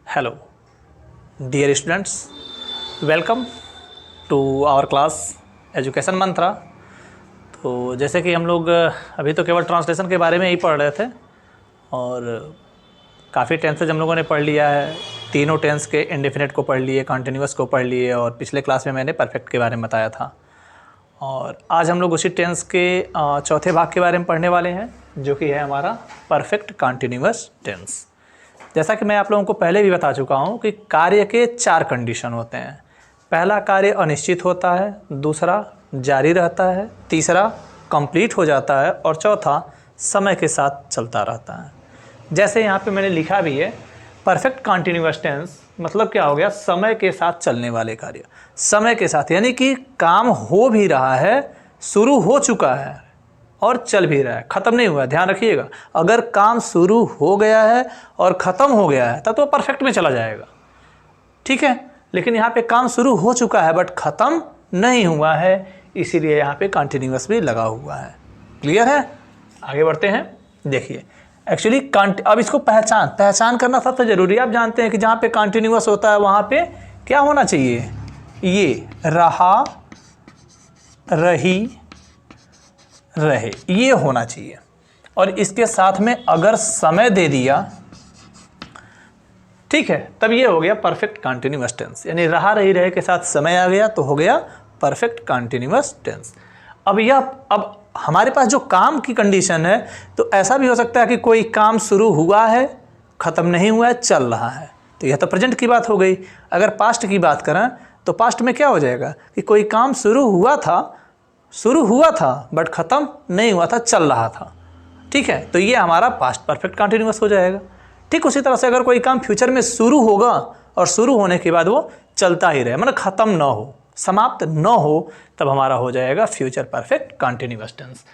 Hello dear students, welcome to our class education Mantra. तो जैसे कि हम लोग अभी तो केवल ट्रांसलेशन के बारे में ही पढ़ रहे थे और काफ़ी टेंसेज हम लोगों ने पढ़ लिया है। तीनों टेंस के इंडेफिनिट को पढ़ लिए, कॉन्टिन्यूअस को पढ़ लिए और पिछले क्लास में मैंने परफेक्ट के बारे में बताया था। और आज हम लोग उसी टेंस के चौथे भाग के बारे में पढ़ने वाले हैं, जो कि है हमारा परफेक्ट कॉन्टिन्यूअस टेंस। जैसा कि मैं आप लोगों को पहले भी बता चुका हूँ कि कार्य के 4 कंडीशन होते हैं। पहला, कार्य अनिश्चित होता है, दूसरा जारी रहता है, तीसरा कंप्लीट हो जाता है और चौथा समय के साथ चलता रहता है। जैसे यहाँ पे मैंने लिखा भी है, परफेक्ट कॉन्टिन्यूअस टेंस मतलब क्या हो गया? समय के साथ चलने वाले कार्य। समय के साथ यानी कि काम हो भी रहा है, शुरू हो चुका है और चल भी रहा है, ख़त्म नहीं हुआ है। ध्यान रखिएगा, अगर काम शुरू हो गया है और ख़त्म हो गया है तब तो परफेक्ट में चला जाएगा, ठीक है। लेकिन यहाँ पे काम शुरू हो चुका है बट ख़त्म नहीं हुआ है, इसीलिए यहाँ पे कंटिन्यूअस भी लगा हुआ है। क्लियर है? आगे बढ़ते हैं। देखिए, एक्चुअली अब इसको पहचान करना सबसे ज़रूरी है। आप जानते हैं कि जहाँ पे कंटिन्यूअस होता है वहाँ पे क्या होना चाहिए? ये रहा, रही, रहे, ये होना चाहिए। और इसके साथ में अगर समय दे दिया, ठीक है, तब ये हो गया परफेक्ट कॉन्टिन्यूअस टेंस। यानी रहा, रही, रहे के साथ समय आ गया तो हो गया परफेक्ट कॉन्टिन्यूअस टेंस। अब हमारे पास जो काम की कंडीशन है, तो ऐसा भी हो सकता है कि कोई काम शुरू हुआ है, ख़त्म नहीं हुआ है, चल रहा है, तो यह तो प्रेजेंट की बात हो गई। अगर पास्ट की बात करें तो पास्ट में क्या हो जाएगा कि कोई काम शुरू हुआ था बट ख़त्म नहीं हुआ था, चल रहा था, ठीक है, तो ये हमारा पास्ट परफेक्ट कॉन्टिन्यूअस हो जाएगा। ठीक उसी तरह से अगर कोई काम फ्यूचर में शुरू होगा और शुरू होने के बाद वो चलता ही रहे, मतलब ख़त्म ना हो, समाप्त न हो, तब हमारा हो जाएगा फ्यूचर परफेक्ट कॉन्टिन्यूअस टेंस।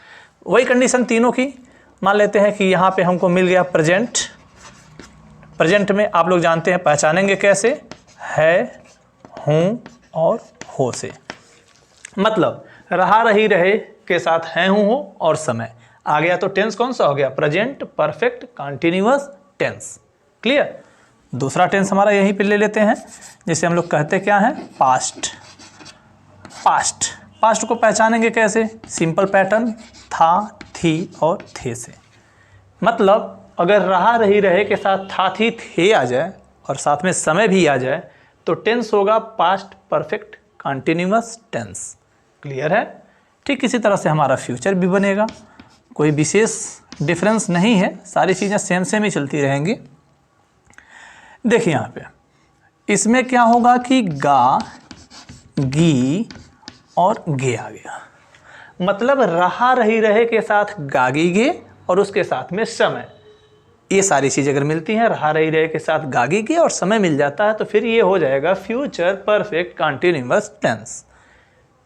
वही कंडीशन तीनों की। मान लेते हैं कि यहाँ पे हमको मिल गया प्रेजेंट। प्रेजेंट में आप लोग जानते हैं, पहचानेंगे कैसे? है, हूँ और हो से। मतलब रहा, रही, रहे के साथ है, हूँ, हो और समय आ गया, तो टेंस कौन सा हो गया? Present perfect continuous tense. Clear? दूसरा टेंस हमारा यहीं पे ले लेते हैं, जिसे हम लोग कहते क्या है? पास्ट। पास्ट को पहचानेंगे कैसे? सिंपल पैटर्न, था, थी और थे से। मतलब अगर रहा, रही, रहे के साथ था, थी, थे आ जाए और साथ में समय भी आ जाए तो टेंस होगा past perfect continuous tense. Clear है? ठीक इसी तरह से हमारा फ्यूचर भी बनेगा, कोई विशेष डिफरेंस नहीं है, सारी चीज़ें सेम ही चलती रहेंगी। देखिए यहाँ पे इसमें क्या होगा कि गा, गी और गे आ गया। मतलब रहा, रही, रहे के साथ गा, गी, गे और उसके साथ में समय। ये सारी चीज़ अगर मिलती हैं, रहा, रही, रहे के साथ गा, गी, गे और समय मिल जाता है, तो फिर ये हो जाएगा फ्यूचर परफेक्ट कॉन्टिन्यूअस टेंस।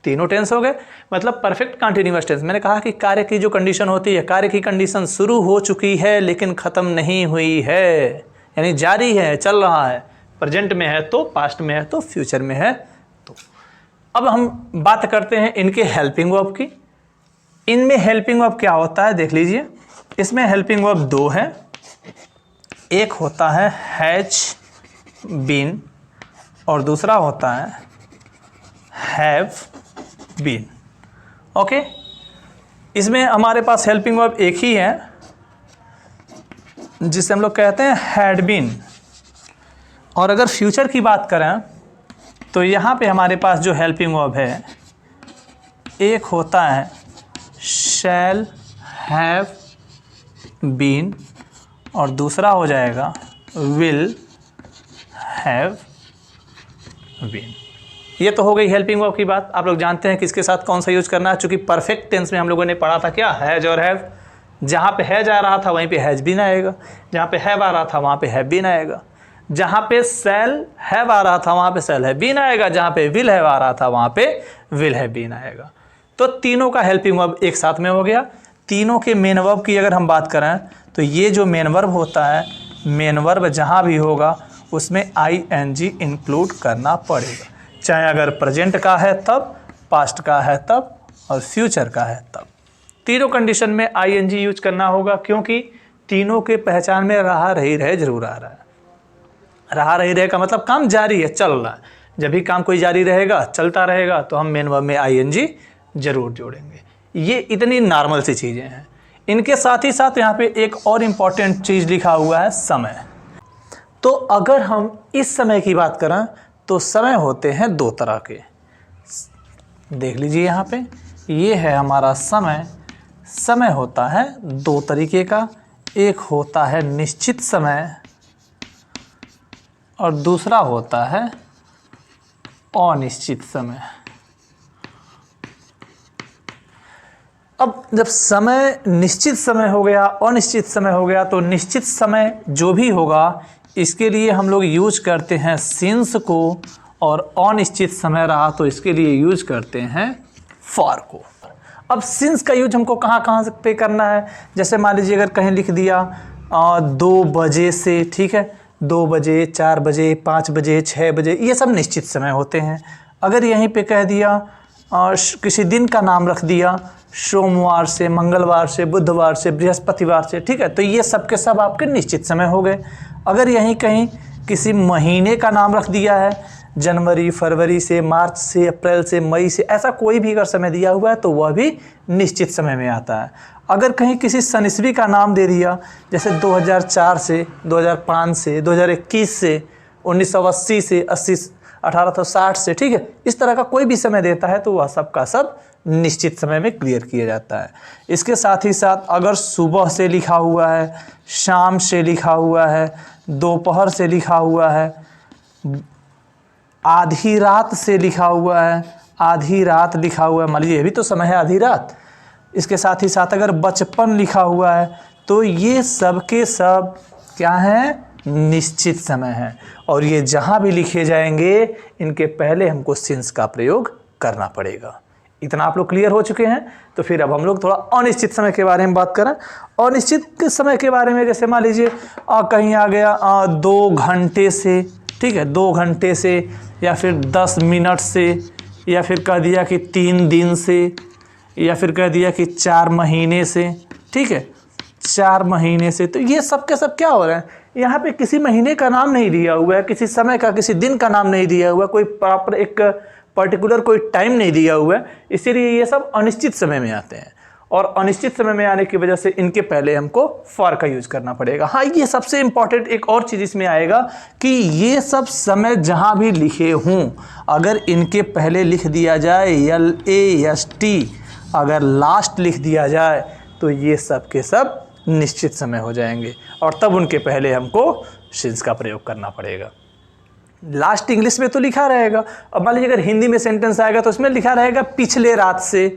तीनों टेंस हो गए। मतलब परफेक्ट कॉन्टिन्यूअस टेंस, मैंने कहा कि कार्य की जो कंडीशन होती है, कार्य की कंडीशन शुरू हो चुकी है लेकिन ख़त्म नहीं हुई है, यानी जारी है, चल रहा है। प्रेजेंट में है तो, पास्ट में है तो, फ्यूचर में है तो। अब हम बात करते हैं इनके हेल्पिंग वर्ब की। इनमें हेल्पिंग वर्ब क्या होता है देख लीजिए। इसमें हेल्पिंग वर्ब 2 है। एक होता है हैज बीन और दूसरा होता है हैव बीन। ओके, इसमें हमारे पास हेल्पिंग वर्ब एक ही है, जिसे हम लोग कहते हैं हैड बीन। और अगर फ्यूचर की बात करें तो यहाँ पे हमारे पास जो हेल्पिंग वर्ब है, एक होता है शैल हैव बीन और दूसरा हो जाएगा विल हैव बीन। ये तो हो गई हेल्पिंग वर्ब की बात। आप लोग जानते हैं कि इसके साथ कौन सा यूज करना है, चूंकि परफेक्ट टेंस में हम लोगों ने पढ़ा था क्या? हैज और हैव। जहाँ पे हैज आ रहा था वहीं पे हैज बीन आएगा, जहाँ पे हैव आ रहा था वहाँ पे हैव बीन आएगा, जहाँ पे शैल हैव आ रहा था वहाँ पे शैल हैव बीन आएगा, जहाँ पे विल हैव आ रहा था वहाँ पे विल हैव बीन आएगा। तो तीनों का हेल्पिंग वर्ब एक साथ में हो गया। तीनों के मेन वर्ब की अगर हम बात करें तो ये जो मेन वर्ब होता है, मेन वर्ब जहाँ भी होगा उसमें ING इंक्लूड करना पड़ेगा, चाहे अगर प्रेजेंट का है तब, पास्ट का है तब और फ्यूचर का है तब। तीनों कंडीशन में ING यूज करना होगा, क्योंकि तीनों के पहचान में रहा, रही, रहे जरूर आ रहा है। रहा रही रहेगा मतलब काम जारी है, चल रहा है। जब भी काम कोई जारी रहेगा, चलता रहेगा, तो हम मेन वर्ब में आईएनजी जरूर जोड़ेंगे। ये इतनी नॉर्मल सी चीज़ें हैं। इनके साथ ही साथ यहाँ पे एक और इम्पॉर्टेंट चीज़ लिखा हुआ है, समय। तो अगर हम इस समय की बात करें तो समय होते हैं दो तरह के। देख लीजिए यहाँ पे, ये है हमारा समय। समय होता है दो तरीके का, एक होता है निश्चित समय और दूसरा होता है अनिश्चित समय। अब जब समय निश्चित समय हो गया, अनिश्चित समय हो गया, तो निश्चित समय जो भी होगा इसके लिए हम लोग यूज करते हैं सिंस को, और अनिश्चित समय रहा तो इसके लिए यूज करते हैं फॉर को। अब सिंस का यूज हमको कहाँ कहाँ पे करना है, जैसे मान लीजिए अगर कहीं लिख दिया 2 बजे से, ठीक है, 2 बजे, 4 बजे, 5 बजे, 6 बजे, ये सब निश्चित समय होते हैं। अगर यहीं पे कह दिया किसी दिन का नाम रख दिया, सोमवार से, मंगलवार से, बुधवार से, बृहस्पतिवार से, ठीक है, तो ये सब के सब आपके निश्चित समय हो गए। अगर यहीं कहीं किसी महीने का नाम रख दिया है, जनवरी, फरवरी से, मार्च से, अप्रैल से, मई से, ऐसा कोई भी अगर समय दिया हुआ है तो वह भी निश्चित समय में आता है। अगर कहीं किसी सनस्वी का नाम दे दिया, जैसे 2004 से, 2005 से, 2021 से, 1980 से, 1860 से, ठीक है, इस तरह का कोई भी समय देता है तो वह सब का सब निश्चित समय में क्लियर किया जाता है। इसके साथ ही साथ अगर सुबह से लिखा हुआ है, शाम से लिखा हुआ है, दोपहर से लिखा हुआ है, आधी रात से लिखा हुआ है, आधी रात लिखा हुआ है, मान लीजिए ये भी तो समय है आधी रात। इसके साथ ही साथ अगर बचपन लिखा हुआ है तो ये सब के सब क्या हैं, निश्चित समय है। और ये जहाँ भी लिखे जाएंगे इनके पहले हमको सिंस का प्रयोग करना पड़ेगा। इतना आप लोग क्लियर हो चुके हैं। तो फिर अब हम लोग थोड़ा अनिश्चित समय के बारे में बात करें। अनिश्चित समय के बारे में जैसे मान लीजिए कहीं आ गया 2 घंटे से, ठीक है, 2 घंटे से, या फिर 10 मिनट से, या फिर कह दिया कि 3 दिन से, या फिर कह दिया कि 4 महीने से, ठीक है, 4 महीने से। तो ये सब के सब क्या हो रहा है, यहाँ पे किसी महीने का नाम नहीं दिया हुआ है, किसी समय का, किसी दिन का नाम नहीं दिया हुआ है, कोई प्रॉपर एक पर्टिकुलर कोई टाइम नहीं दिया हुआ है, इसीलिए ये सब अनिश्चित समय में आते हैं। और अनिश्चित समय में आने की वजह से इनके पहले हमको फॉर का यूज करना पड़ेगा। हाँ, ये सबसे इंपॉर्टेंट एक और चीज़ इसमें आएगा कि ये सब समय जहाँ भी लिखे हों, अगर इनके पहले लिख दिया जाए LAST, अगर लास्ट लिख दिया जाए तो ये सब के सब निश्चित समय हो जाएंगे, और तब उनके पहले हमको सिंस का प्रयोग करना पड़ेगा। लास्ट इंग्लिश में तो लिखा रहेगा। अब मान लीजिए अगर हिंदी में सेंटेंस आएगा तो उसमें लिखा रहेगा पिछले रात से,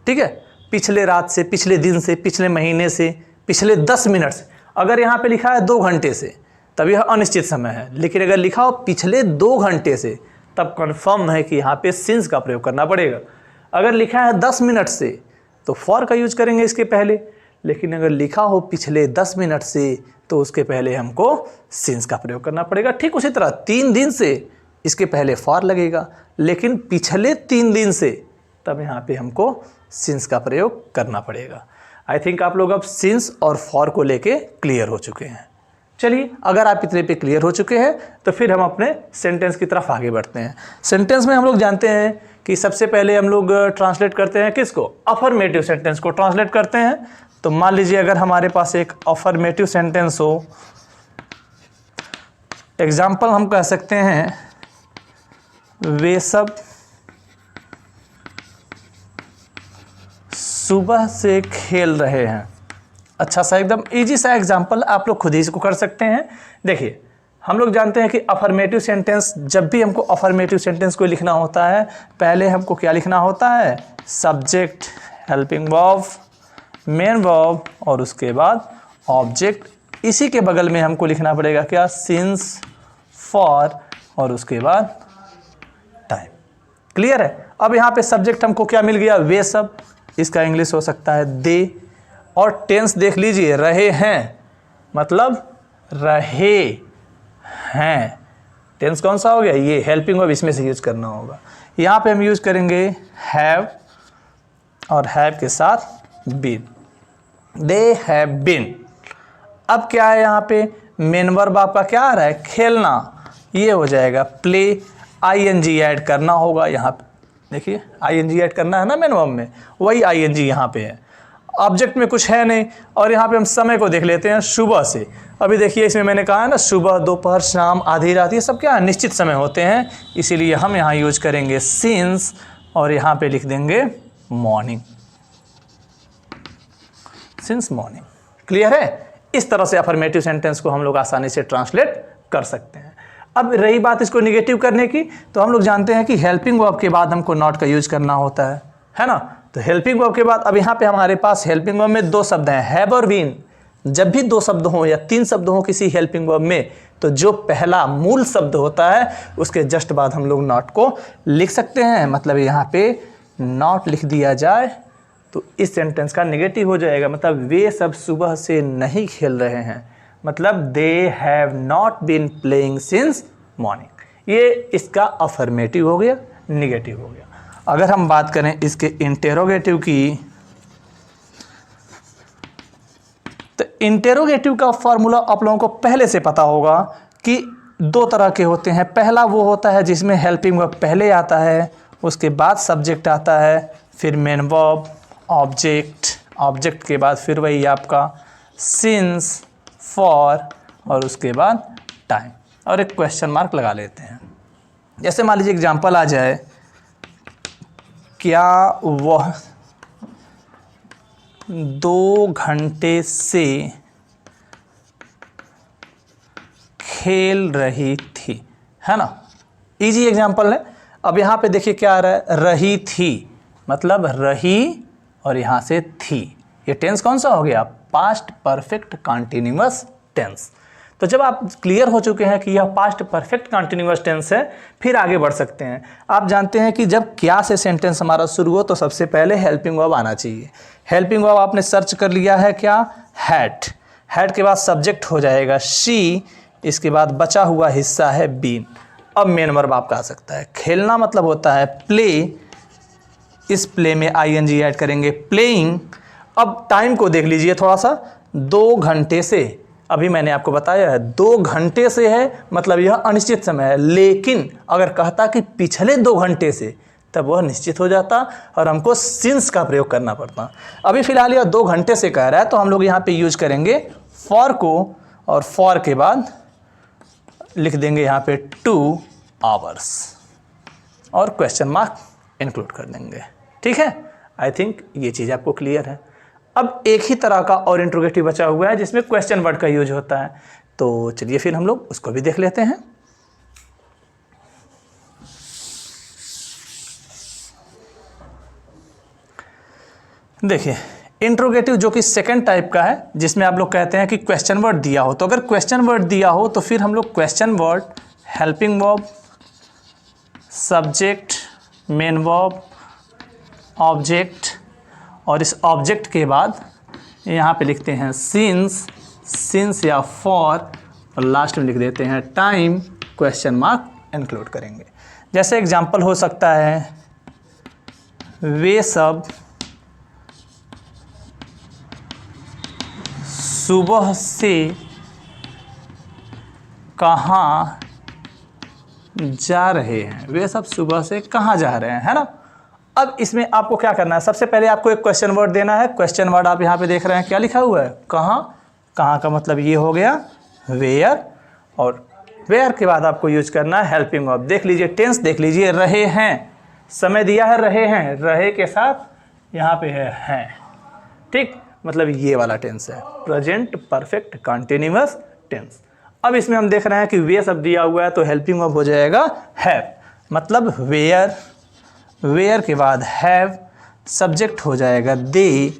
ठीक है, पिछले रात से, पिछले दिन से, पिछले महीने से, पिछले 10 मिनट से। अगर यहाँ पे लिखा है 2 घंटे से तब यह अनिश्चित समय है, लेकिन अगर लिखा हो पिछले 2 घंटे से तब कन्फर्म है कि यहाँ पे सिंस का प्रयोग करना पड़ेगा। अगर लिखा है 10 मिनट से तो फॉर का यूज करेंगे इसके पहले, लेकिन अगर लिखा हो पिछले 10 मिनट से तो उसके पहले हमको सिंस का प्रयोग करना पड़ेगा। ठीक उसी तरह 3 दिन से इसके पहले फॉर लगेगा, लेकिन पिछले 3 दिन से तब यहाँ पे हमको सिंस का प्रयोग करना पड़ेगा। आई थिंक आप लोग अब सिंस और फॉर को लेके क्लियर हो चुके हैं। चलिए, अगर आप इतने पे क्लियर हो चुके हैं तो फिर हम अपने सेंटेंस की तरफ आगे बढ़ते हैं। सेंटेंस में हम लोग जानते हैं कि सबसे पहले हम लोग ट्रांसलेट करते हैं किसको, अफर्मेटिव सेंटेंस को ट्रांसलेट करते हैं। तो मान लीजिए अगर हमारे पास एक अफर्मेटिव सेंटेंस हो, एग्जाम्पल हम कह सकते हैं वे सब सुबह से खेल रहे हैं। अच्छा सा एकदम इजी सा एग्जाम्पल आप लोग खुद ही इसको कर सकते हैं। देखिए, हम लोग जानते हैं कि अफर्मेटिव सेंटेंस, जब भी हमको अफर्मेटिव सेंटेंस को लिखना होता है पहले हमको क्या लिखना होता है, subject, helping verb, main verb और उसके बाद ऑब्जेक्ट। इसी के बगल में हमको लिखना पड़ेगा क्या, सिंस, फॉर और उसके बाद टाइम। क्लियर है। अब यहाँ पे सब्जेक्ट हमको क्या मिल गया, वे सब, इसका इंग्लिश हो सकता है दे। और टेंस देख लीजिए, रहे हैं मतलब रहे हैं। टेंस कौन सा हो गया, ये हेल्पिंग वर्ब, इसमें से यूज करना होगा। यहाँ पे हम यूज करेंगे हैव और हैव के साथ बीन, दे हैव बीन। अब क्या है यहाँ पे, मेन वर्ब आपका क्या आ रहा है, खेलना। ये हो जाएगा प्ले, आईएनजी ऐड करना होगा यहाँ पे, देखिए आईएनजी ऐड करना है ना मेन वर्ब में, वही आईएनजी यहाँ पे है। ऑब्जेक्ट में कुछ है नहीं, और यहाँ पे हम समय को देख लेते हैं सुबह से। अभी देखिए इसमें मैंने कहा है ना सुबह, दोपहर, शाम, आधी रात, ये सब क्या है, निश्चित समय होते हैं, इसीलिए हम यहाँ यूज करेंगे सिंस और यहाँ पे लिख देंगे मॉर्निंग, सिंस मॉर्निंग। क्लियर है? इस तरह से अफर्मेटिव सेंटेंस को हम लोग आसानी से ट्रांसलेट कर सकते हैं। अब रही बात इसको निगेटिव करने की, तो हम लोग जानते हैं कि हेल्पिंग वर्ब के बाद हमको नॉट का यूज करना होता है ना। तो हेल्पिंग वर्ब के बाद अब यहाँ पे हमारे पास हेल्पिंग वर्ब में 2 शब्द हैं, हैव और बीन। जब भी 2 शब्द हों या 3 शब्द हों किसी हेल्पिंग वर्ब में, तो जो पहला मूल शब्द होता है उसके जस्ट बाद हम लोग नॉट को लिख सकते हैं। मतलब यहाँ पे नॉट लिख दिया जाए तो इस सेंटेंस का नेगेटिव हो जाएगा, मतलब वे सब सुबह से नहीं खेल रहे हैं, मतलब they have not been playing since morning. ये इसका अफर्मेटिव हो गया, निगेटिव हो गया। अगर हम बात करें इसके इंटेरोगेटिव की, तो इंटेरोगेटिव का फॉर्मूला आप लोगों को पहले से पता होगा कि 2 तरह के होते हैं। पहला वो होता है जिसमें हेल्पिंग वर्ब पहले आता है, उसके बाद सब्जेक्ट आता है, फिर मेन वर्ब, ऑब्जेक्ट के बाद फिर वही आपका सिंस, फॉर, और उसके बाद टाइम, और एक क्वेश्चन मार्क लगा लेते हैं। जैसे मान लीजिए एग्जांपल आ जाए, क्या वह 2 घंटे से खेल रही थी, है ना। इजी एग्जांपल है। अब यहाँ पे देखिए क्या आ रहा है, रही थी, मतलब रही और यहाँ से थी। ये टेंस कौन सा हो गया, पास्ट परफेक्ट कॉन्टिन्यूअस टेंस। तो जब आप क्लियर हो चुके हैं कि यह पास्ट परफेक्ट कॉन्टिन्यूअस टेंस है, फिर आगे बढ़ सकते हैं। आप जानते हैं कि जब क्या से सेंटेंस हमारा शुरू हो तो सबसे पहले हेल्पिंग वर्ब आना चाहिए। हेल्पिंग वर्ब आपने सर्च कर लिया है क्या, हैड। हैड के बाद सब्जेक्ट हो जाएगा शी, इसके बाद बचा हुआ हिस्सा है बीन। अब मेन वर्ब आपका आ सकता है। खेलना मतलब होता है प्ले, इस प्ले में आईएनजी ऐड करेंगे, प्लेइंग। अब टाइम को देख लीजिए थोड़ा सा, 2 घंटे से, अभी मैंने आपको बताया है 2 घंटे से है, मतलब यह अनिश्चित समय है। लेकिन अगर कहता कि पिछले 2 घंटे से, तब वह निश्चित हो जाता और हमको सिंस का प्रयोग करना पड़ता। अभी फिलहाल यह 2 घंटे से कह रहा है, तो हम लोग यहाँ पे यूज करेंगे फॉर को, और फॉर के बाद लिख देंगे यहाँ पे 2 आवर्स और क्वेश्चन मार्क इंक्लूड कर देंगे। ठीक है, आई थिंक ये चीज़ आपको क्लियर है। अब एक ही तरह का और इंट्रोगेटिव बचा हुआ है जिसमें क्वेश्चन वर्ड का यूज होता है, तो चलिए फिर हम लोग उसको भी देख लेते हैं। देखिए इंट्रोगेटिव जो कि सेकंड टाइप का है, जिसमें आप लोग कहते हैं कि क्वेश्चन वर्ड दिया हो, तो अगर क्वेश्चन वर्ड दिया हो तो फिर हम लोग question word, helping verb, subject, main verb, object, और इस ऑब्जेक्ट के बाद यहाँ पे लिखते हैं सिंस या फॉर, और लास्ट में लिख देते हैं टाइम, क्वेश्चन मार्क इंक्लूड करेंगे। जैसे एग्जांपल हो सकता है, वे सब सुबह से कहाँ जा रहे हैं, वे सब सुबह से कहाँ जा रहे हैं, है ना। अब इसमें आपको क्या करना है, सबसे पहले आपको एक क्वेश्चन वर्ड देना है। क्वेश्चन वर्ड आप यहाँ पे देख रहे हैं क्या लिखा हुआ है, कहाँ। कहाँ का मतलब ये हो गया वेयर, और वेयर के बाद आपको यूज करना है हेल्पिंग वर्ब। देख लीजिए टेंस, देख लीजिए, रहे हैं, समय दिया है रहे हैं, रहे के साथ यहाँ पे है हैं, ठीक, मतलब ये वाला टेंस है, प्रेजेंट परफेक्ट कॉन्टिन्यूअस टेंस। अब इसमें हम देख रहे हैं कि वे सब दिया हुआ है, तो हेल्पिंग वर्ब हो जाएगा हैव, मतलब वेयर, वेयर के बाद हैव, सब्जेक्ट हो जाएगा दे,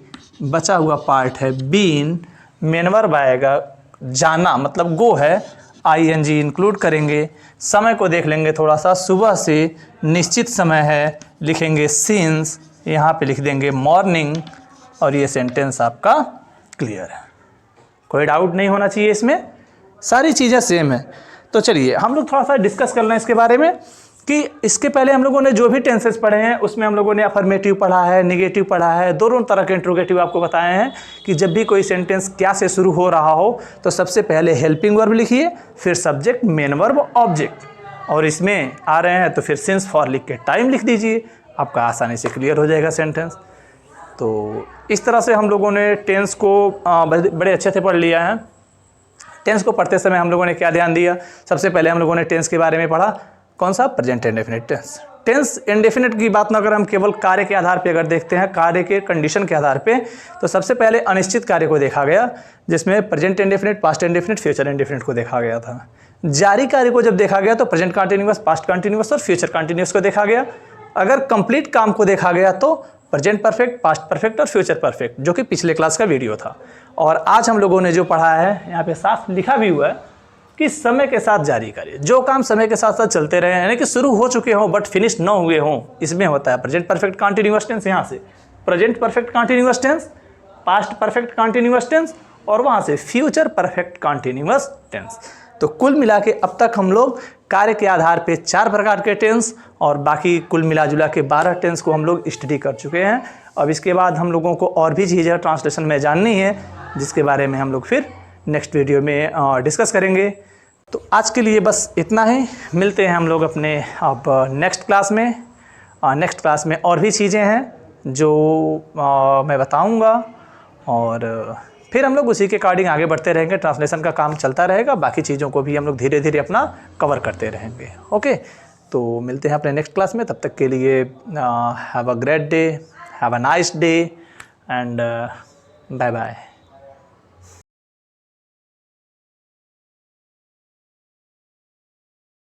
बचा हुआ पार्ट है बीन, मेन वर्ब आएगा जाना, मतलब गो है, आईएनजी इंक्लूड करेंगे। समय को देख लेंगे थोड़ा सा, सुबह से निश्चित समय है, लिखेंगे सिंस, यहाँ पे लिख देंगे मॉर्निंग, और ये सेंटेंस आपका क्लियर है। कोई डाउट नहीं होना चाहिए इसमें, सारी चीज़ें सेम है। तो चलिए हम लोग थोड़ा सा डिस्कस कर लें इसके बारे में कि इसके पहले हम लोगों ने जो भी टेंसेस पढ़े हैं उसमें हम लोगों ने अफर्मेटिव पढ़ा है, निगेटिव पढ़ा है, दोनों तरह के इंट्रोगेटिव आपको बताए हैं कि जब भी कोई सेंटेंस क्या से शुरू हो रहा हो तो सबसे पहले हेल्पिंग वर्ब लिखिए, फिर सब्जेक्ट, मेन वर्ब, ऑब्जेक्ट, और इसमें आ रहे हैं तो फिर सिंस फॉर लिख के टाइम लिख दीजिए, आपका आसानी से क्लियर हो जाएगा सेंटेंस। तो इस तरह से हम लोगों ने टेंस को बड़े अच्छे से पढ़ लिया है। टेंस को पढ़ते समय हम लोगों ने क्या ध्यान दिया, सबसे पहले हम लोगों ने टेंस के बारे में पढ़ा, कौन सा, present indefinite tense. Tense indefinite की बात ना अगर हम केवल कार्य के आधार पे अगर देखते हैं, कार्य के कंडीशन के आधार पे, तो सबसे पहले अनिश्चित कार्य को देखा गया जिसमें present indefinite, past indefinite, future indefinite को देखा गया था। जारी कार्य को जब देखा गया तो प्रेजेंट कंटिन्यूअस, पास्ट कंटिन्यूअस और फ्यूचर कंटिन्यूअस को देखा गया। अगर कंप्लीट काम को देखा गया तो प्रेजेंट परफेक्ट, पास्ट परफेक्ट और फ्यूचर परफेक्ट, जो कि पिछले क्लास का वीडियो था। और आज हम लोगों ने जो पढ़ा है, यहाँ पे साफ लिखा भी हुआ है कि समय के साथ जारी करिए। जो काम समय के साथ साथ चलते रहे, यानी कि शुरू हो चुके हों बट फिनिश न हुए हों, इसमें होता है प्रेजेंट परफेक्ट कंटिन्यूअस टेंस। यहाँ से present perfect continuous tense, past perfect continuous tense और वहाँ से फ्यूचर परफेक्ट कंटिन्यूअस टेंस। तो कुल मिला के अब तक हम लोग कार्य के आधार पे 4 प्रकार के टेंस और बाकी कुल मिला जुला के 12 टेंस को हम लोग स्टडी कर चुके हैं। अब इसके बाद हम लोगों को और भी चीज़ें ट्रांसलेशन में जाननी है, जिसके बारे में हम लोग फिर नेक्स्ट वीडियो में डिस्कस करेंगे। तो आज के लिए बस इतना ही, मिलते हैं हम लोग अपने अब नेक्स्ट क्लास में। नेक्स्ट क्लास में और भी चीज़ें हैं जो मैं बताऊंगा और फिर हम लोग उसी के अकॉर्डिंग आगे बढ़ते रहेंगे। ट्रांसलेशन का काम चलता रहेगा, बाकी चीज़ों को भी हम लोग धीरे धीरे अपना कवर करते रहेंगे। ओके, तो मिलते हैं अपने नेक्स्ट क्लास में। तब तक के लिए have a great day, have a nice day and bye bye.